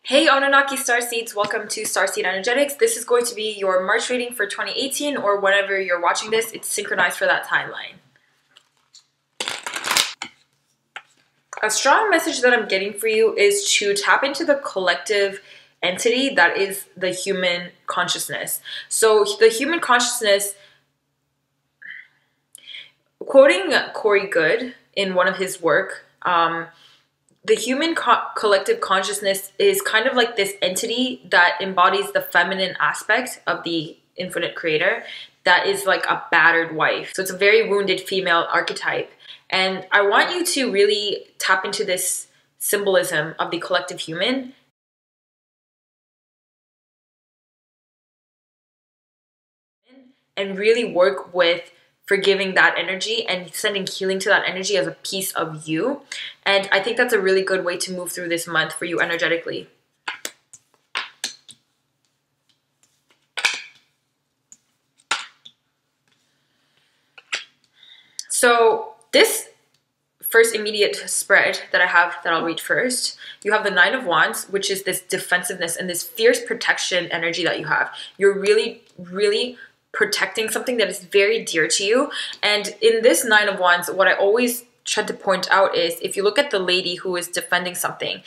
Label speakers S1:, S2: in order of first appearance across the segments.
S1: Hey Anunnaki Starseeds, welcome to Starseed Energetics. This is going to be your March reading for 2018, or whenever you're watching this, it's synchronized for that timeline. A strong message that I'm getting for you is to tap into the collective entity that is the human consciousness. So the human consciousness, quoting Corey Good in one of his work, the human collective consciousness is kind of like this entity that embodies the feminine aspect of the infinite creator that is like a battered wife. So it's a very wounded female archetype. And I want you to really tap into this symbolism of the collective human and really work with forgiving that energy and sending healing to that energy as a piece of you. And I think that's a really good way to move through this month for you energetically. So this first immediate spread that I have that I'll read first, you have the Nine of Wands, which is this defensiveness and this fierce protection energy that you have. You're really, really protecting something that is very dear to you. And in this Nine of Wands, what I always try to point out is if you look at the lady who is defending something,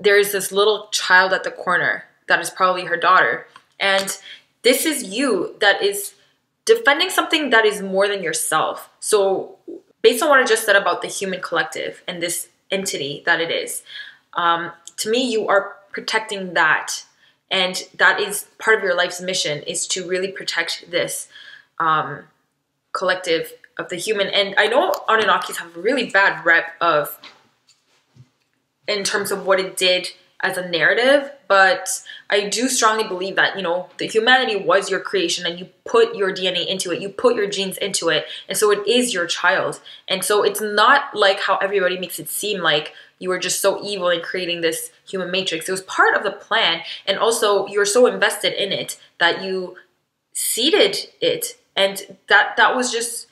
S1: there is this little child at the corner that is probably her daughter. And this is you that is defending something that is more than yourself. So based on what I just said about the human collective and this entity that it is, to me, you are protecting that. And that is part of your life's mission, is to really protect this collective of the human. And I know Anunnakis have a really bad rep of, in terms of what it did as a narrative, but I do strongly believe that, you know, the humanity was your creation and you put your DNA into it, you put your genes into it, and so it is your child. And so it's not like how everybody makes it seem like you were just so evil in creating this human matrix. It was part of the plan, and also you're so invested in it that you seeded it, and that was just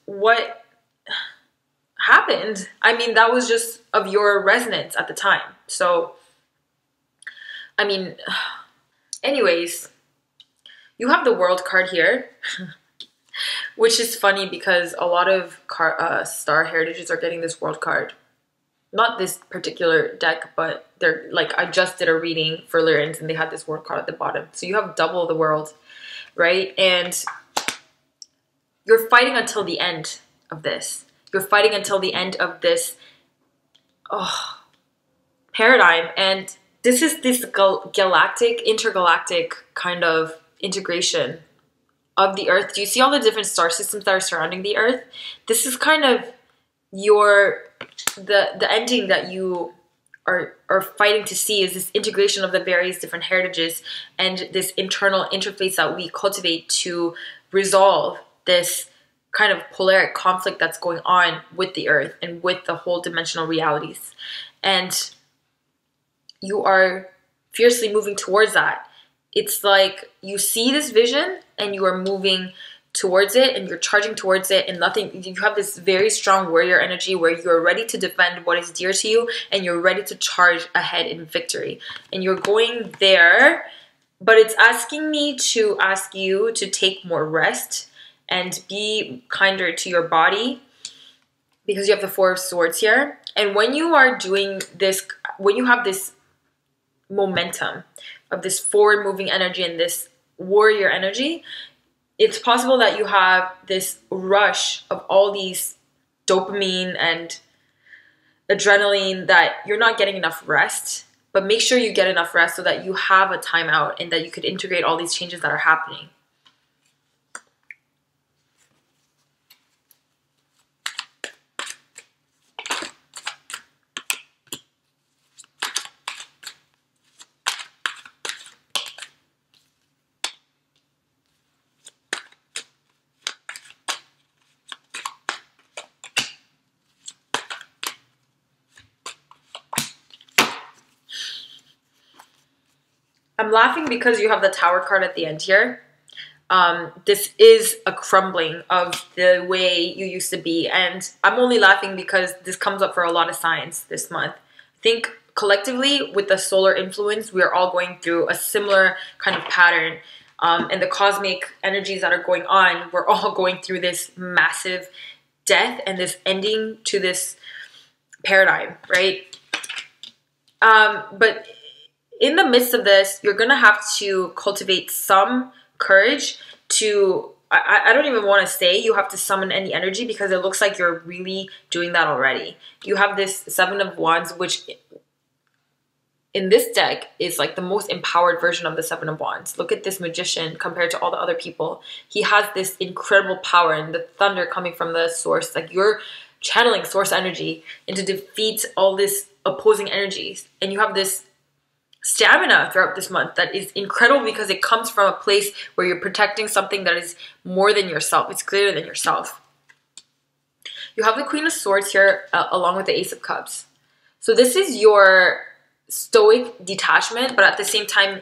S1: what happened. I mean, that was just of your resonance at the time. So, I mean, anyways, you have the World card here, which is funny because a lot of star heritages are getting this World card. Not this particular deck, but they're like, I just did a reading for Lyrians and they had this World card at the bottom. So you have double the world, right? And you're fighting until the end of this. You're fighting until the end of this paradigm. And this is this galactic, intergalactic kind of integration of the Earth. Do you see all the different star systems that are surrounding the Earth? This is kind of the ending that you are fighting to see, is this integration of the various different heritages and this internal interface that we cultivate to resolve this kind of polaric conflict that's going on with the Earth and with the whole dimensional realities. And you are fiercely moving towards that. It's like you see this vision and you are moving towards it and you're charging towards it, and you have this very strong warrior energy where you're ready to defend what is dear to you and you're ready to charge ahead in victory. And you're going there, but it's asking me to ask you to take more rest and be kinder to your body, because you have the Four of Swords here. And when you are doing this, when you have this momentum of this forward moving energy and this warrior energy, it's possible that you have this rush of all these dopamine and adrenaline that you're not getting enough rest. But make sure you get enough rest so that you have a timeout and that you could integrate all these changes that are happening. I'm laughing because you have the Tower card at the end here. This is a crumbling of the way you used to be. And I'm only laughing because this comes up for a lot of signs this month. I think collectively with the solar influence, we're all going through a similar kind of pattern. And the cosmic energies that are going on, we're all going through this massive death and this ending to this paradigm, right? But in the midst of this, you're going to have to cultivate some courage to, I don't even want to say you have to summon any energy, because it looks like you're really doing that already. You have this Seven of Wands, which in this deck is like the most empowered version of the Seven of Wands. Look at this magician compared to all the other people. He has this incredible power, and the thunder coming from the source. Like, you're channeling source energy into defeat all this opposing energies. And you have this stamina throughout this month that is incredible, because it comes from a place where you're protecting something that is more than yourself. It's greater than yourself. You have the Queen of Swords here along with the Ace of Cups. So this is your stoic detachment, but at the same time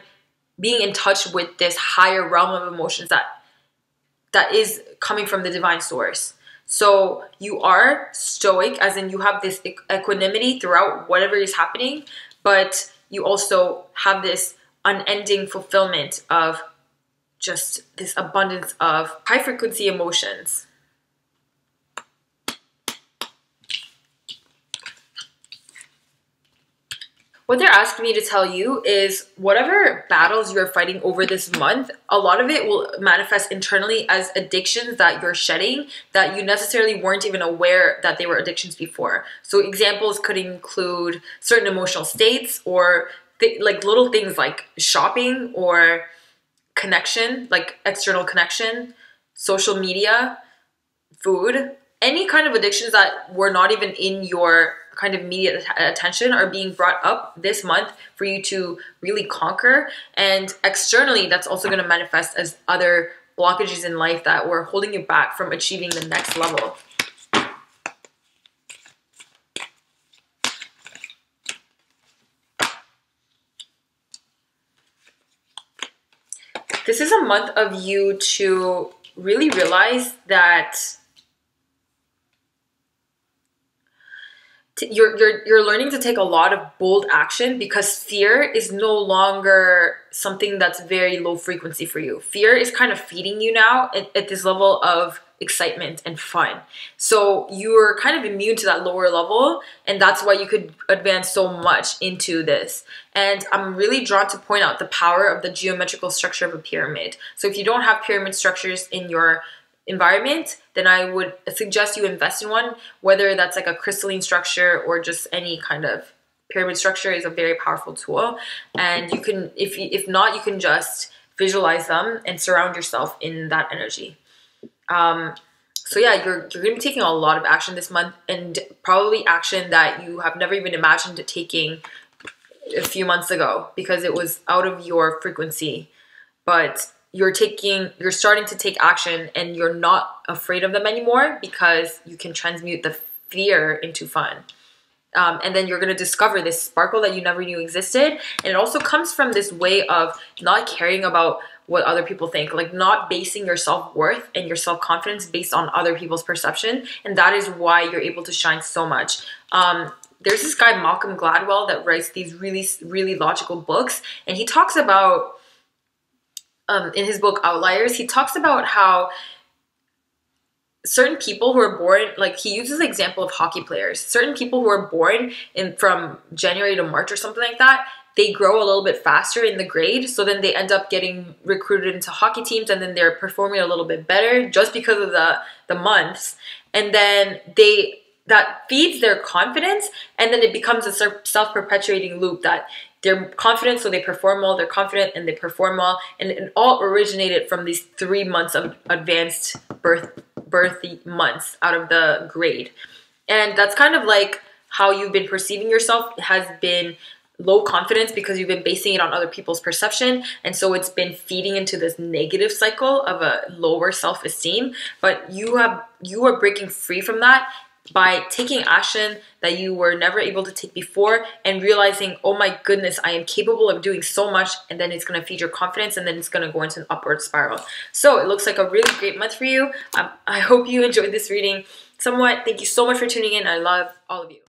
S1: being in touch with this higher realm of emotions that is coming from the divine source. So you are stoic, as in you have this equanimity throughout whatever is happening, but you also have this unending fulfillment of just this abundance of high frequency emotions. What they're asking me to tell you is whatever battles you're fighting over this month, a lot of it will manifest internally as addictions that you're shedding that you necessarily weren't even aware that they were addictions before. So examples could include certain emotional states, or like little things like shopping or connection, like external connection, social media, food, any kind of addictions that were not even in your kind of immediate attention are being brought up this month for you to really conquer. And externally, that's also going to manifest as other blockages in life that were holding you back from achieving the next level. This is a month of you to really realize that you're learning to take a lot of bold action, because fear is no longer something that's very low frequency for you. Fear is kind of feeding you now at this level of excitement and fun. So you're kind of immune to that lower level, and that's why you could advance so much into this. And I'm really drawn to point out the power of the geometrical structure of a pyramid. So if you don't have pyramid structures in your environment, then I would suggest you invest in one, whether that's like a crystalline structure or just any kind of pyramid structure is a very powerful tool. And you can, if not, you can just visualize them and surround yourself in that energy. So yeah, you're going to be taking a lot of action this month, and probably action that you have never even imagined taking a few months ago because it was out of your frequency. But you're starting to take action, and you're not afraid of them anymore because you can transmute the fear into fun. And then you're going to discover this sparkle that you never knew existed. And it also comes from this way of not caring about what other people think, like not basing your self-worth and your self-confidence based on other people's perception. And that is why you're able to shine so much. There's this guy, Malcolm Gladwell, that writes these really, really logical books. And he talks about, in his book Outliers, he talks about how certain people who are born, like he uses the example of hockey players. Certain people who are born from January to March or something like that, they grow a little bit faster in the grade. So then they end up getting recruited into hockey teams, and then they're performing a little bit better just because of the months. And then that feeds their confidence, and then it becomes a self-perpetuating loop that they're confident, so they perform well, they're confident, and they perform well. And it all originated from these 3 months of advanced birth months out of the grade. And that's kind of like how you've been perceiving yourself. It has been low confidence because you've been basing it on other people's perception. And so it's been feeding into this negative cycle of a lower self-esteem. But you are breaking free from that by taking action that you were never able to take before, and realizing, oh my goodness, I am capable of doing so much. And then it's going to feed your confidence, and then it's going to go into an upward spiral. So it looks like a really great month for you. I hope you enjoyed this reading somewhat. Thank you so much for tuning in. I love all of you.